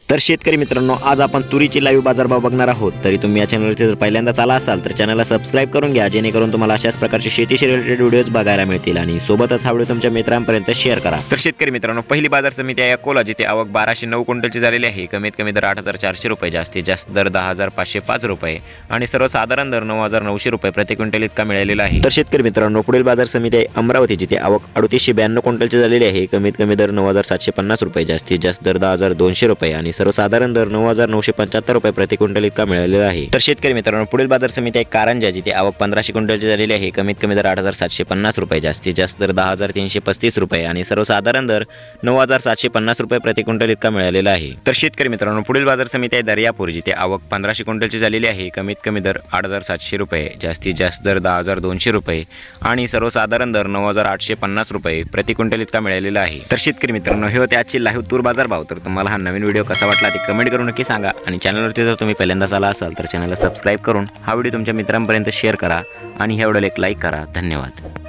तर शेतकरी मित्रांनो, आज आपण तुरीची लाईव्ह बाजारभाव बघणार आहोत। तरी तुम्ही या चॅनलवरती जर पहिल्यांदाच आला असाल तर चॅनलला सबस्क्राइब करून घ्या, जेणेकरून तुम्हाला अशाच प्रकारचे शेतीशी रिलेटेड व्हिडिओज बघायला मिळतील आणि सोबतच हा व्हिडिओ तुमच्या मित्रांपर्यंत शेअर करा। तर शेतकरी मित्रांनो, पहिली बाजार समिती आहे अकोला, जिथे आवक 1209 क्विंटलची झालेली आहे। कमीत कमी दर 8400 रुपये, जास्तीत जास्त दर 10505 रुपये आणि सर्वसाधारण दर 9900 रुपये प्रति क्विंटल इतका मिळालेला आहे। तर शेतकरी मित्रांनो, पुढील बाजार समिती आहे अमरावती, जिथे आवक 3892 क्विंटलची झालेली आहे। कमीत कमी दर 9750 रुपये, जास्तीत जास्त दर 10200 रुपये आणि सर्वसाधारण दर 9975 रुपये प्रति क्विंटल इतका मिळालेला आहे। तर शेतकरी मित्रांनो, पुढील बाजार समिती आहे कारंजा, जिथे आवक 1500 क्विंटलची झालेली आहे। कमीत कमी दर 8750 रुपये, जास्तीत जास्त दर 10335 रुपये आणि सर्वसाधारण दर 9750 रुपये प्रति क्विंटल इतका मिळालेला आहे। तर शेतकरी मित्रांनो, पुढील बाजार समिती आहे दर्यापूर, जिथे आवक 1500 क्विंटलची झालेली आहे। कमीत कमी दर 8700 रुपये, जास्तीत जास्त दर 10200 रुपये आणि सर्वसाधारण दर 9850 रुपये प्रति क्विंटल इतका मिळालेला आहे। तर शेतकरी मित्रांनो, हे होते आजची लाईव्ह तूर बाजार भाव। तर तुम्हाला हा नवीन व्हिडिओ कसा वाटला ते कमेंट करून नक्की सांगा आणि चॅनलवरती जर तुम्ही पहिल्यांदाच आला असाल तर चॅनलला सबस्क्राइब करून हा व्हिडिओ तुमच्या मित्रांपर्यंत शेअर करा आणि ह्या व्हिडिओला एक लाईक करा। धन्यवाद।